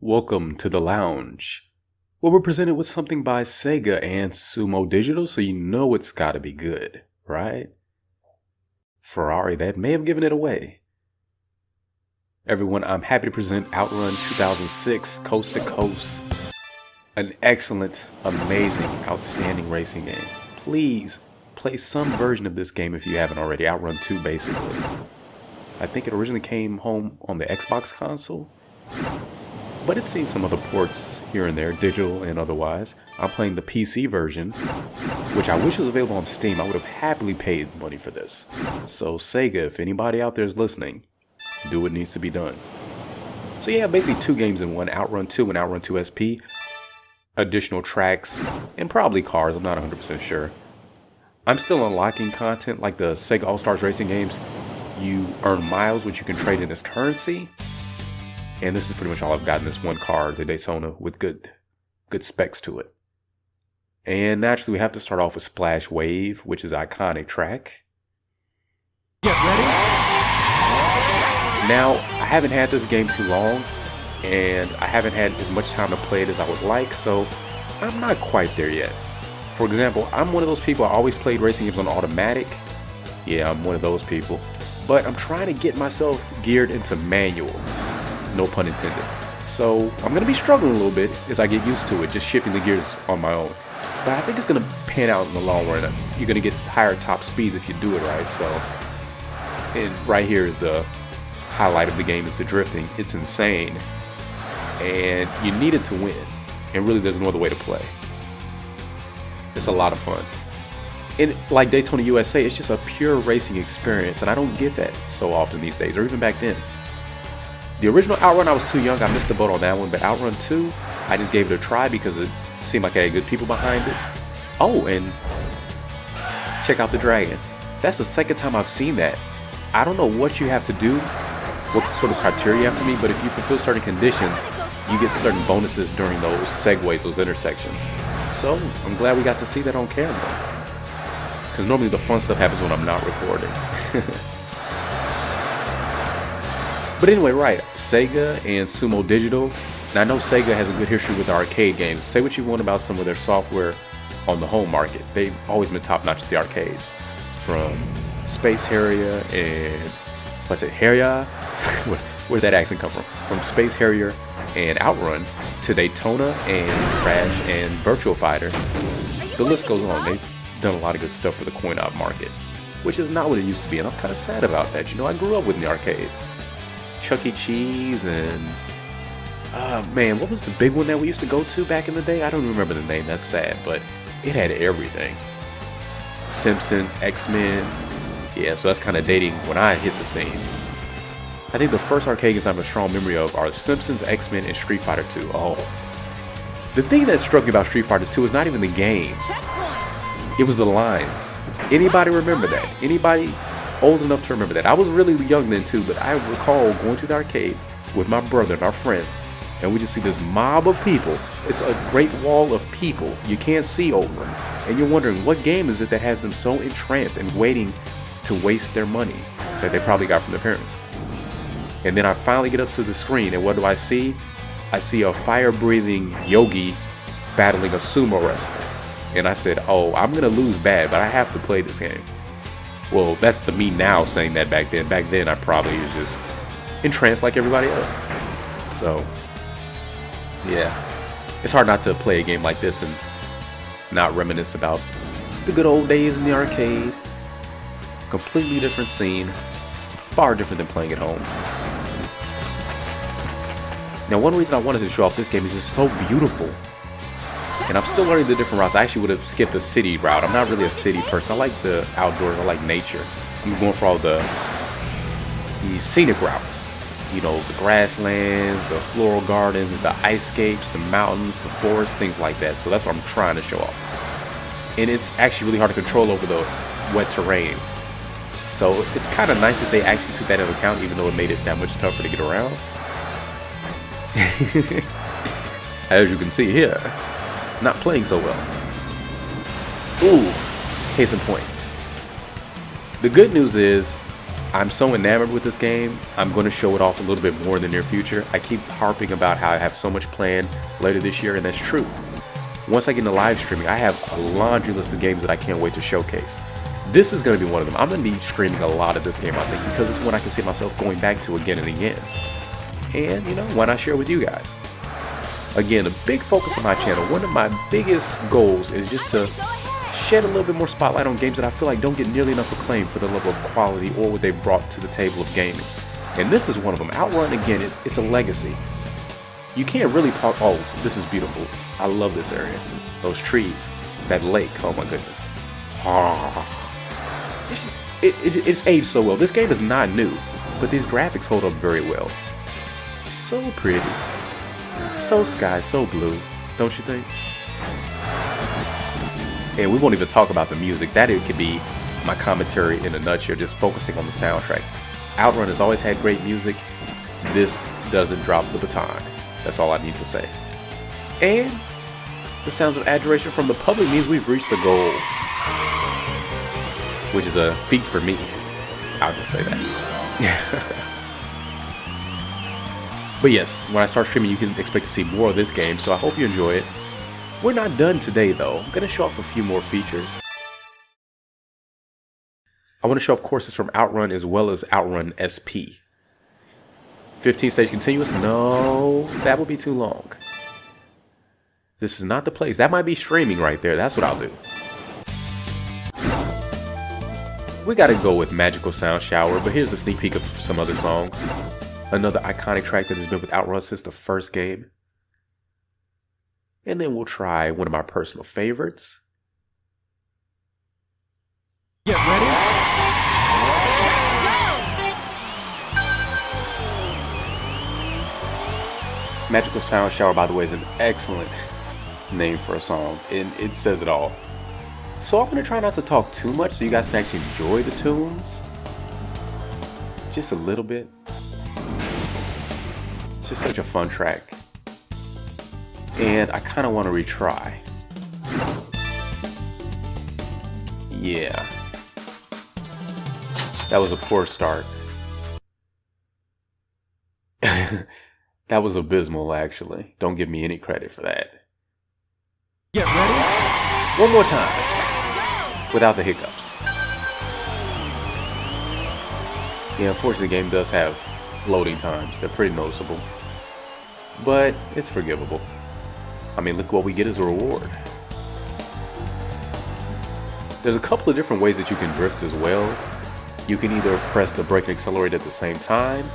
Welcome to the lounge, where we're presented with something by Sega and Sumo Digital, so you know it's gotta be good, right? Ferrari, that may have given it away. Everyone, I'm happy to present OutRun 2006 Coast to Coast. An excellent, amazing, outstanding racing game. Please play some version of this game if you haven't already. OutRun 2, basically. I think it originally came home on the Xbox console, but it's seen some other ports here and there, digital and otherwise. I'm playing the PC version, which I wish was available on Steam. I would have happily paid money for this. So Sega, if anybody out there is listening, do what needs to be done. So yeah, basically two games in one, OutRun 2 and OutRun 2 SP. Additional tracks, and probably cars, I'm not 100% sure. I'm still unlocking content like the Sega All-Stars racing games. You earn miles, which you can trade in as currency. And this is pretty much all I've got in this one car, the Daytona, with good specs to it. And naturally, we have to start off with Splash Wave, which is an iconic track. Get ready. Now, I haven't had this game too long, and I haven't had as much time to play it as I would like, so I'm not quite there yet. For example, I'm one of those people, I always played racing games on automatic. Yeah, I'm one of those people. But I'm trying to get myself geared into manual. No pun intended. So I'm going to be struggling a little bit as I get used to it, just shifting the gears on my own. But I think it's going to pan out in the long run. You're going to get higher top speeds if you do it right. So, and right here is the highlight of the game, is the drifting. It's insane. And you need it to win. And really there's no other way to play. It's a lot of fun. And like Daytona USA, it's just a pure racing experience. And I don't get that so often these days, or even back then. The original OutRun, I was too young, I missed the boat on that one, but OutRun 2, I just gave it a try because it seemed like I had good people behind it. Oh, and check out the dragon. That's the second time I've seen that. I don't know what you have to do, what sort of criteria you have to meet, but if you fulfill certain conditions, you get certain bonuses during those segues, those intersections. So, I'm glad we got to see that on camera. Because normally the fun stuff happens when I'm not recording. But anyway, right, Sega and Sumo Digital. Now I know Sega has a good history with arcade games. Say what you want about some of their software on the home market. They've always been top notch at the arcades. From Space Harrier and, what's it, Harrier? Where'd that accent come from? From Space Harrier and OutRun to Daytona and Crash and Virtua Fighter. The list goes on. They've done a lot of good stuff for the coin-op market, which is not what it used to be, and I'm kind of sad about that. You know, I grew up with the arcades. Chuck E. Cheese and man, what was the big one that we used to go to back in the day? I don't remember the name, that's sad, but it had everything. Simpsons, X-Men. Yeah, so that's kind of dating when I hit the scene. I think the first arcade games I have a strong memory of are Simpsons, X-Men, and Street Fighter 2. Oh. The thing that struck me about Street Fighter 2 is not even the game. It was the lines. Anybody remember that? Anybody old enough to remember that? I was really young then too, but I recall going to the arcade with my brother and our friends, and we just see this mob of people. It's a great wall of people you can't see over, and you're wondering what game is it that has them so entranced and waiting to waste their money that they probably got from their parents. And then I finally get up to the screen, and what do I see? I see a fire-breathing yogi battling a sumo wrestler, and I said, oh, I'm gonna lose bad, but I have to play this game. Well, that's the me now saying that back then. Back then, I probably was just entranced like everybody else. So, yeah. It's hard not to play a game like this and not reminisce about the good old days in the arcade. Completely different scene. It's far different than playing at home. Now, one reason I wanted to show off this game is it's so beautiful. And I'm still learning the different routes. I actually would have skipped the city route. I'm not really a city person. I like the outdoors. I like nature. I'm going for all the scenic routes. You know, the grasslands, the floral gardens, the ice-scapes, the mountains, the forests, things like that. So that's what I'm trying to show off. And it's actually really hard to control over the wet terrain. So it's kind of nice that they actually took that into account, even though it made it that much tougher to get around. As you can see here. Not playing so well. Ooh, case in point. The good news is I'm so enamored with this game, I'm going to show it off a little bit more in the near future. I keep harping about how I have so much planned later this year, and that's true. Once I get into live streaming, I have a laundry list of games that I can't wait to showcase. This is going to be one of them. I'm going to be streaming a lot of this game, I think, because it's one I can see myself going back to again and again. And, you know, why not share with you guys? Again, a big focus of my channel, one of my biggest goals is just to shed a little bit more spotlight on games that I feel like don't get nearly enough acclaim for the level of quality or what they've brought to the table of gaming. And this is one of them. OutRun, again, it's a legacy. You can't really talk, oh, this is beautiful. I love this area. Those trees, that lake, oh my goodness. It's aged so well. This game is not new, but these graphics hold up very well. So pretty. So sky, so blue, don't you think? And we won't even talk about the music. That it could be my commentary in a nutshell, just focusing on the soundtrack. OutRun has always had great music. This doesn't drop the baton. That's all I need to say. And the sounds of adoration from the public means we've reached the goal, which is a feat for me. I'll just say that. But yes, when I start streaming, you can expect to see more of this game, so I hope you enjoy it. We're not done today, though. I'm going to show off a few more features. I want to show off courses from OutRun as well as OutRun SP. 15 stage continuous? No, that would be too long. This is not the place. That might be streaming right there. That's what I'll do. We got to go with Magical Sound Shower, but here's a sneak peek of some other songs. Another iconic track that has been with OutRun since the first game. And then we'll try one of my personal favorites. Get ready. Magical Sound Shower, by the way, is an excellent name for a song, and it says it all. So I'm going to try not to talk too much so you guys can actually enjoy the tunes. Just a little bit. It's just such a fun track. And I kind of want to retry. Yeah. That was a poor start. That was abysmal, actually. Don't give me any credit for that. Get ready? One more time. Without the hiccups. Yeah, unfortunately, the game does have loading times. They're pretty noticeable. But it's forgivable. I mean, look what we get as a reward. There's a couple of different ways that you can drift as well. You can either press the brake and accelerate at the same time,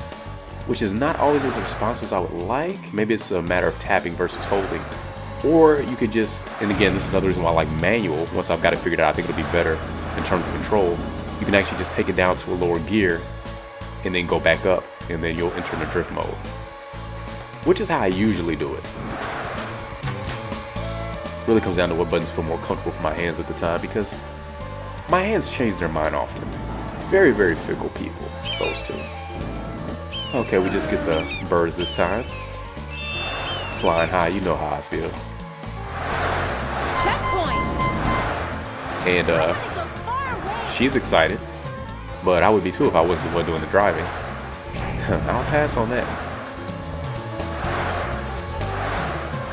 which is not always as responsive as I would like. Maybe it's a matter of tapping versus holding. Or you could just, and again, this is another reason why I like manual. Once I've got it figured out, I think it'll be better in terms of control. You can actually just take it down to a lower gear and then go back up, and then you'll enter the drift mode, which is how I usually do it. Really comes down to what buttons feel more comfortable for my hands at the time, because my hands change their mind often. Very, very fickle people, those two. Okay, we just get the birds this time. Flying high, you know how I feel. Checkpoint. And she's excited, but I would be too if I wasn't the one doing the driving. I'll pass on that.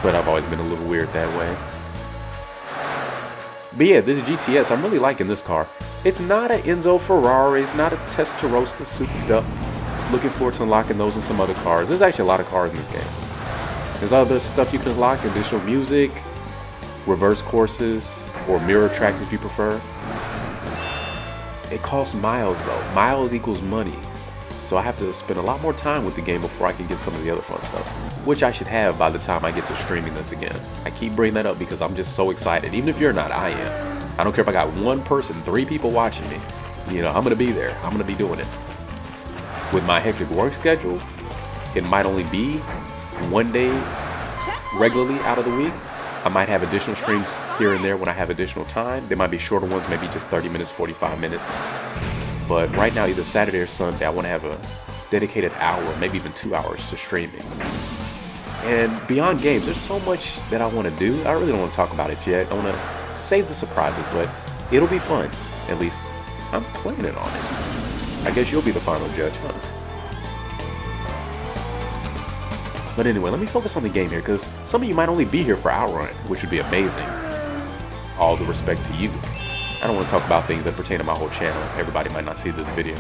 But I've always been a little weird that way. But yeah, this GTS, I'm really liking this car. It's not an Enzo Ferrari, it's not a Testarossa souped up. Looking forward to unlocking those and some other cars. There's actually a lot of cars in this game. There's other stuff you can unlock, additional music, reverse courses, or mirror tracks if you prefer. It costs miles though. Miles equals money. So I have to spend a lot more time with the game before I can get some of the other fun stuff, which I should have by the time I get to streaming this again. I keep bringing that up because I'm just so excited. Even if you're not, I am. I don't care if I got one person, 3 people watching me. You know, I'm gonna be there. I'm gonna be doing it. With my hectic work schedule, it might only be one day regularly out of the week. I might have additional streams here and there when I have additional time. They might be shorter ones, maybe just 30 minutes, 45 minutes. But right now, either Saturday or Sunday, I want to have a dedicated hour, maybe even 2 hours to streaming. And beyond games, there's so much that I want to do. I really don't want to talk about it yet. I want to save the surprises, but it'll be fun. At least I'm planning on it. I guess you'll be the final judge, huh? But anyway, let me focus on the game here, because some of you might only be here for OutRun, which would be amazing. All the respect to you. I don't want to talk about things that pertain to my whole channel. Everybody might not see this video.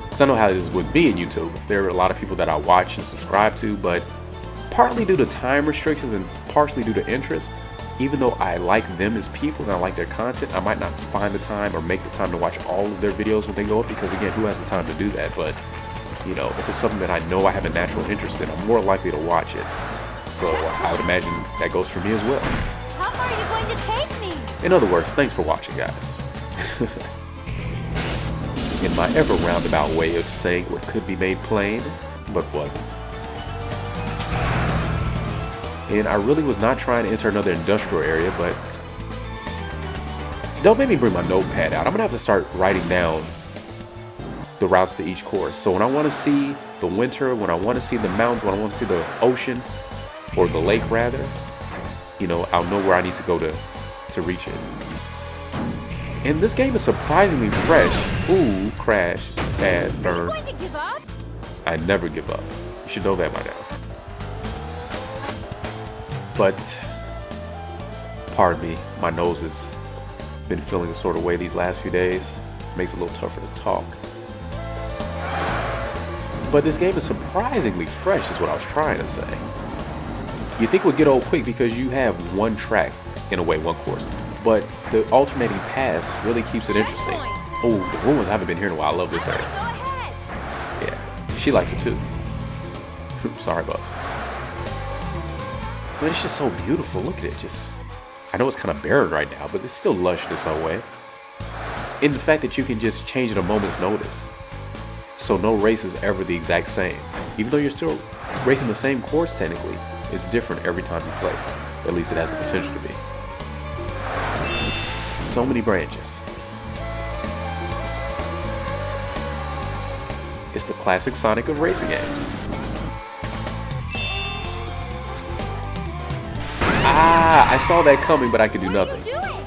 Because I know how it is with me and YouTube. There are a lot of people that I watch and subscribe to, but partly due to time restrictions and partially due to interest, even though I like them as people and I like their content, I might not find the time or make the time to watch all of their videos when they go up, because again, who has the time to do that? But you know, if it's something that I know I have a natural interest in, I'm more likely to watch it. So I would imagine that goes for me as well. How far are you going to take me? In other words, thanks for watching, guys. In my ever roundabout way of saying what could be made plain, but wasn't. And I really was not trying to enter another industrial area, but don't make me bring my notepad out. I'm gonna have to start writing down the routes to each course. So when I want to see the winter, when I want to see the mountains, when I want to see the ocean, or the lake rather, you know, I'll know where I need to go to reach it. And this game is surprisingly fresh. Ooh, crash, bad, burn. Are you going to give up? I never give up. You should know that by now. But, pardon me, my nose has been feeling a sort of way these last few days. Makes it a little tougher to talk. But this game is surprisingly fresh is what I was trying to say. You think it would get old quick because you have one track, in a way, one course. But the alternating paths really keeps it interesting. Oh, the rumors haven't been here in a while. I love this area. Yeah, she likes it too. Sorry, boss. But it's just so beautiful. Look at it. Just, I know it's kind of barren right now, but it's still lush in some way. And the fact that you can just change at a moment's notice. So no race is ever the exact same. Even though you're still racing the same course technically, it's different every time you play. At least it has the potential to be. So many branches. It's the classic Sonic of racing games. Ah, I saw that coming, but I could do nothing. What are you doing?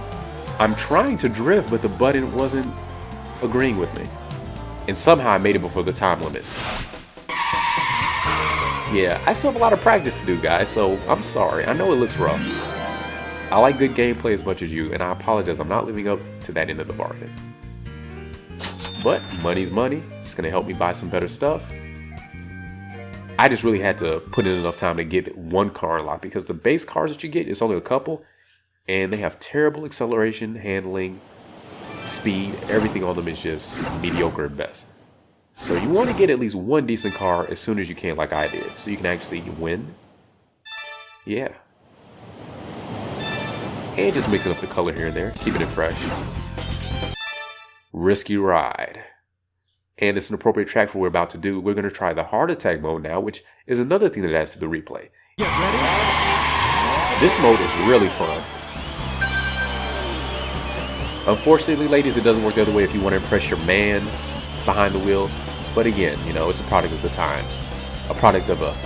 I'm trying to drift, but the button wasn't agreeing with me. And somehow I made it before the time limit. Yeah, I still have a lot of practice to do, guys, so I'm sorry. I know it looks rough. I like good gameplay as much as you, and I apologize I'm not living up to that end of the bargain. But money's money. It's going to help me buy some better stuff. I just really had to put in enough time to get one car unlocked, because the base cars that you get, it's only a couple, and they have terrible acceleration, handling, speed. Everything on them is just mediocre at best. So you want to get at least one decent car as soon as you can, like I did, so you can actually win. Yeah. And just mixing up the color here and there, keeping it fresh. Risky ride. And it's an appropriate track for what we're about to do. We're going to try the heart attack mode now, which is another thing that adds to the replay. Get ready. This mode is really fun. Unfortunately, ladies, it doesn't work the other way if you want to impress your man behind the wheel. But again, you know, it's a product of the times. A product of a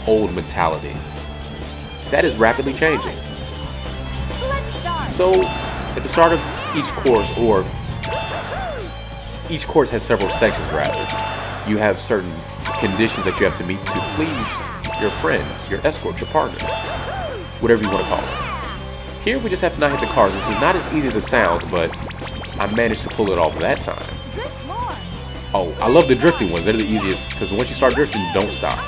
old mentality. That is rapidly changing. Let's start. So, at the start of each course, or each course has several sections rather, you have certain conditions that you have to meet to please your friend, your escort, your partner, whatever you want to call it. Here we just have to not hit the cars, which is not as easy as it sounds, but I managed to pull it off that time. Drift more. Oh, I love the drifting ones. They're the easiest, because once you start drifting, you don't stop.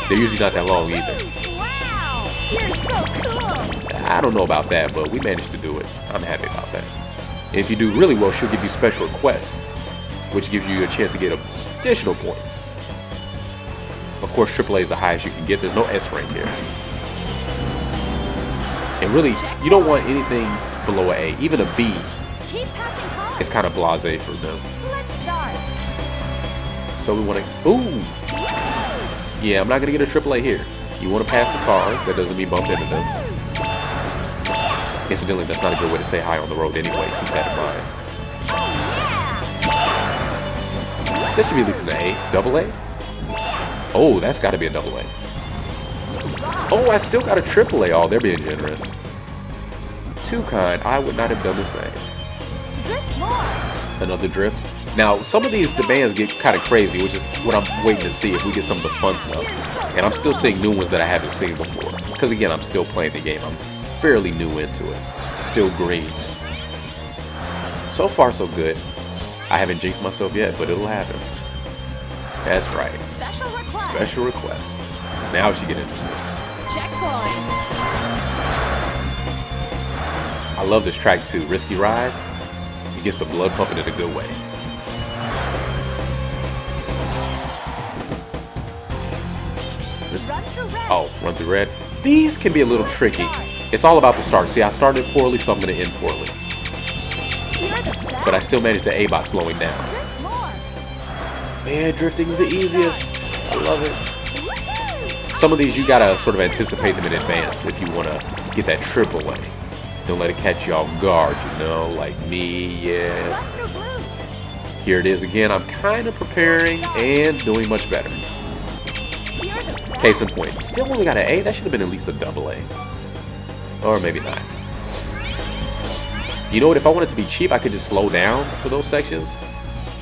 They're usually not that long either. Wow, you're so cool. I don't know about that, but we managed to do it. I'm happy about that. And if you do really well, she'll give you special requests, which gives you a chance to get additional points. Of course, AAA is the highest you can get. There's no S rank here. And really, you don't want anything below an A. Even a B Keep passing cars. is kind of blasé for them. Let's start. So we want to... Ooh! Yeah, I'm not going to get a AAA here. You want to pass the cars. That doesn't mean bump into them. Incidentally, that's not a good way to say hi on the road anyway. Keep that in mind. Yeah. This should be at least an A. Double A? Oh, that's got to be a double A. Oh, I still got a triple A. Oh, they're being generous. Too kind. I would not have done the same. Drift more. Another drift. Now, some of these demands get kind of crazy, which is what I'm waiting to see if we get some of the fun stuff. And I'm still seeing new ones that I haven't seen before. Because again, I'm still playing the game. I'm fairly new into it. Still green. So far, so good. I haven't jinxed myself yet, but it'll happen. That's right. Special request. Special request. Now she get interested. Checkpoint. I love this track too. Risky Ride. It gets the blood pumping in a good way. Run through red. Oh, run through red. These can be a little tricky. It's all about the start. See, I started poorly, so I'm going to end poorly. You're the best. But I still managed to A by slowing down. Drift more. Man, drifting's the easiest. I love it. Woohoo! Some of these, you got to sort of anticipate them in advance if you want to get that triple A. Don't let it catch you off guard, you know, like me, yeah. Run through blue. Here it is again. I'm kind of preparing and doing much better. You're the best. Case in point, still only got an A. That should have been at least a double A. Or maybe not. You know what? If I wanted to be cheap, I could just slow down for those sections.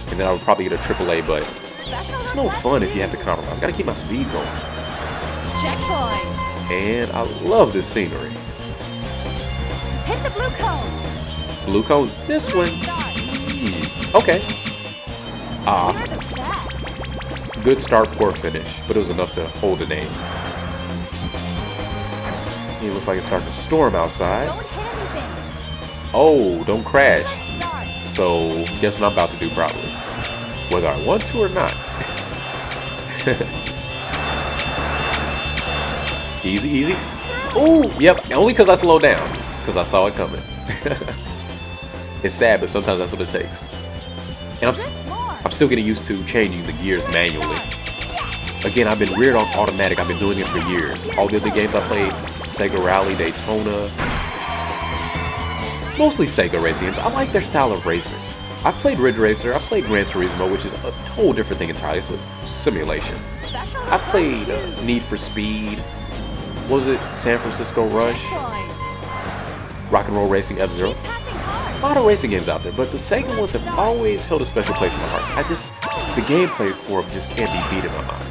And then I would probably get a triple A, but Special it's no request fun if two. you have to compromise. Gotta keep my speed going. Checkpoint. And I love this scenery. Hit the blue cone. Blue cone's this one. Start. Okay. Ah, You're the best. good start, poor finish. But it was enough to hold an aim. It looks like it's starting to storm outside. Don't hit anything. Oh, don't crash. Start. So, guess what I'm about to do probably. Whether I want to or not. Easy, easy. Ooh, yep, only because I slowed down. Because I saw it coming. It's sad, but sometimes that's what it takes. And Drift more. I'm still getting used to changing the gears manually. Again, I've been weird on automatic. I've been doing it for years. All the other games I played, Sega Rally, Daytona, mostly Sega racing games. I like their style of racers. I've played Ridge Racer, I've played Gran Turismo, which is a whole different thing entirely. It's a simulation. Special I've played request two. Need for Speed. What was it? San Francisco Rush, Checkpoint. Rock and Roll Racing, F-Zero. Keep passing cars. A lot of racing games out there, but the Sega ones have always held a special place in my heart. The gameplay for them just can't be beat in my mind.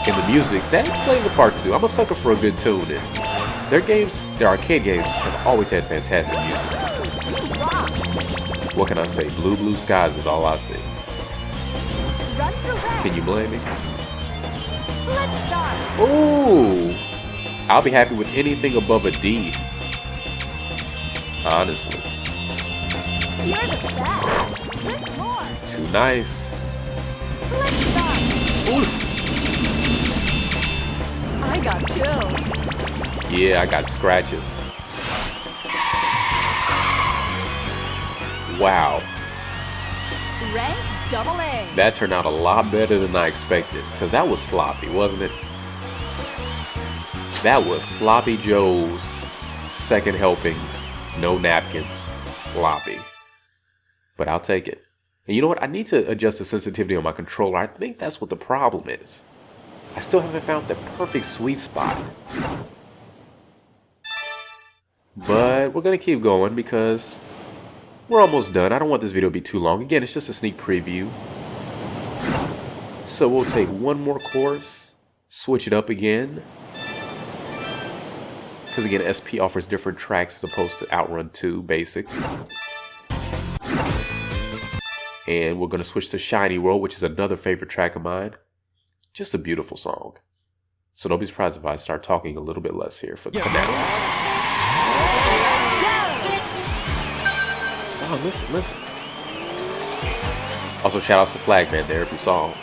And the music, that plays a part too. I'm a sucker for a good tune, and their games, their arcade games, have always had fantastic music. You rock. What can I say? Blue, blue skies is all I see. Run through red. Can you blame me? Let's start. Ooh! I'll be happy with anything above a D. Honestly. You're the best. Drift more. Too nice. Let's start. Ooh. I got chills. Yeah, I got scratches. Wow. Rank double A. That turned out a lot better than I expected. Because that was sloppy, wasn't it? That was Sloppy Joe's second helpings. No napkins. Sloppy. But I'll take it. And you know what? I need to adjust the sensitivity on my controller. I think that's what the problem is. I still haven't found the perfect sweet spot. But we're going to keep going because we're almost done. I don't want this video to be too long. Again, it's just a sneak preview. So we'll take one more course, switch it up again. Because again, SP offers different tracks as opposed to OutRun 2 Basic. And we're going to switch to Shiny World, which is another favorite track of mine. Just a beautiful song. So don't be surprised if I start talking a little bit less here for the finale. Oh, listen, listen. Also, shout outs to Flagman there if you saw him.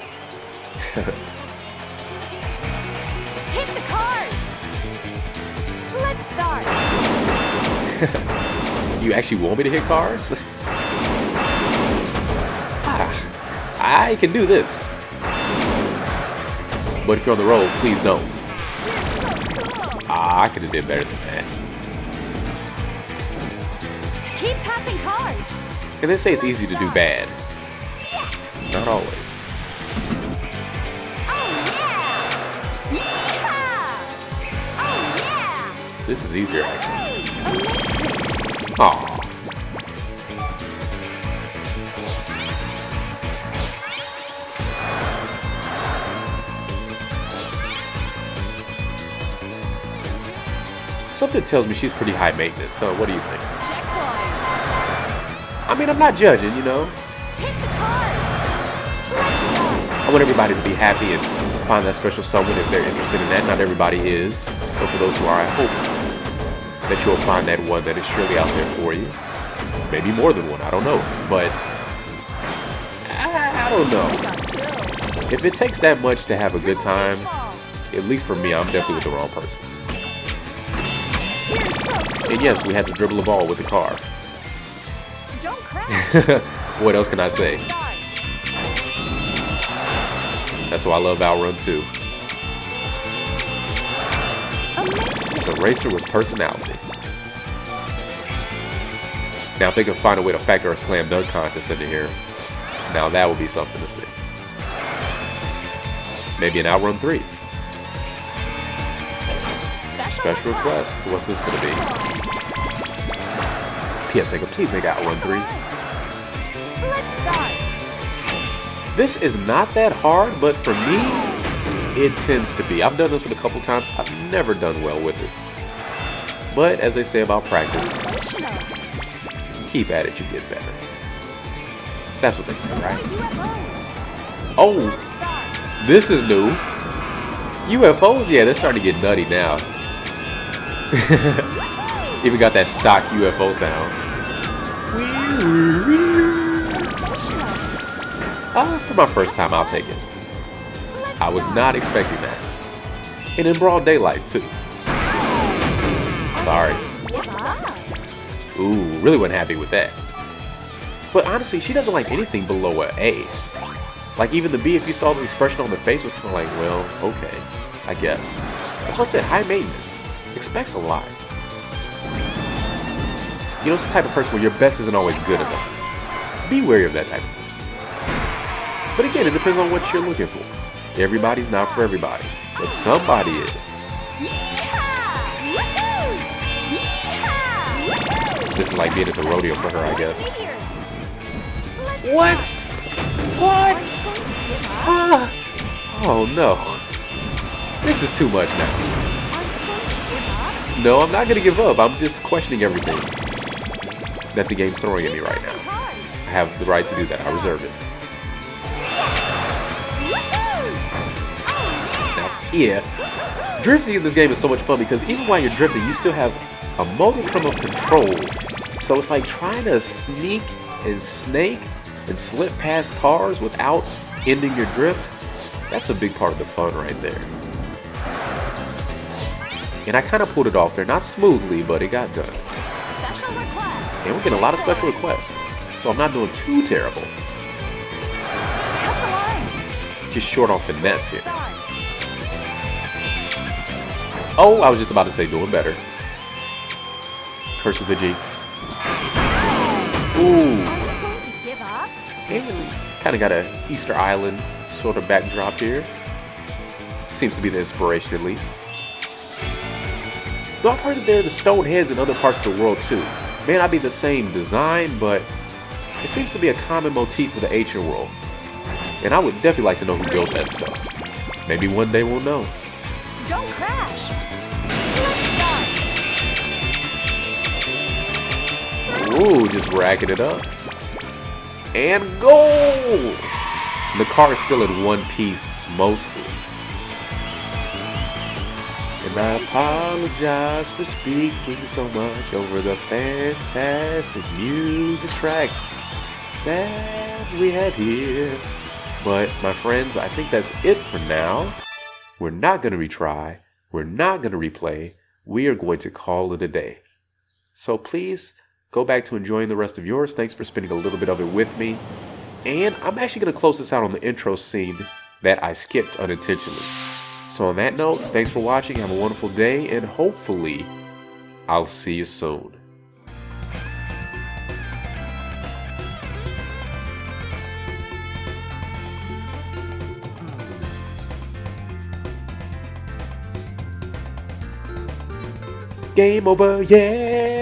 Hit the cars. Let's start. You actually want me to hit cars? I can do this. But if you're on the road, please don't. I could have did better than that. Keep passing cars. And they say it's easy to do bad. Not always. Oh yeah! Yeah! Oh yeah! This is easier actually. Amazing! Aw. Something tells me she's pretty high maintenance, huh? What do you think? Checkpoint. I mean, I'm not judging, you know. Hit the cars. I want everybody to be happy and find that special someone if they're interested in that. Not everybody is, but for those who are, I hope that you'll find that one that is surely out there for you. Maybe more than one, I don't know. But I don't know. If it takes that much to have a good time, at least for me, I'm definitely with the wrong person. And yes, we had to dribble a ball with the car. Don't crash. What else can I say? That's why I love OutRun too. It's a racer with personality. Now if they can find a way to factor a slam dunk contest into here, now that would be something to see. Maybe an OutRun 3. Special request. What's this going to be? P.S. Sega, please make OutRun 3. Let's start. This is not that hard, but for me, it tends to be. I've done this one a couple times. I've never done well with it. But as they say about practice, keep at it, you get better. That's what they say, right? Oh, this is new. UFOs? Yeah, they're starting to get nutty now. Even got that stock UFO sound. For my first time, I'll take it. I was not expecting that. And in broad daylight, too. Sorry. Ooh, really wasn't happy with that. But honestly, she doesn't like anything below an A. Like even the B, if you saw the expression on the face, was kind of like, well, okay, I guess. That's what I said, high maintenance. Expects a lot. You know, it's the type of person where your best isn't always good enough. Be wary of that type of person. But again, it depends on what you're looking for. Everybody's not for everybody, but somebody is. This is like being at the rodeo for her, I guess. What? What? Ah. Oh no. This is too much now. No, I'm not going to give up. I'm just questioning everything that the game's throwing at me right now. I have the right to do that. I reserve it. Now, yeah. Drifting in this game is so much fun because even while you're drifting, you still have a modicum of control. So it's like trying to sneak and snake and slip past cars without ending your drift. That's a big part of the fun right there. And I kind of pulled it off there. Not smoothly, but it got done. And we're getting a lot of special requests. So I'm not doing too terrible. Just short on finesse here. Oh, I was just about to say doing better. Curse of the Jinx. Ooh. And kind of got a Easter Island sort of backdrop here. Seems to be the inspiration at least. Though I've heard that there are the stone heads in other parts of the world too. May not be the same design, but it seems to be a common motif of the ancient world. And I would definitely like to know who built that stuff. Maybe one day we'll know. Don't crash. Ooh, just racking it up. And goal! The car is still in one piece, mostly. And I apologize for speaking so much over the fantastic music track that we have here. But, my friends, I think that's it for now. We're not going to retry. We're not going to replay. We are going to call it a day. So please, go back to enjoying the rest of yours. Thanks for spending a little bit of it with me. And I'm actually going to close this out on the intro scene that I skipped unintentionally. So on that note, thanks for watching. Have a wonderful day. And hopefully, I'll see you soon. Game over, yeah!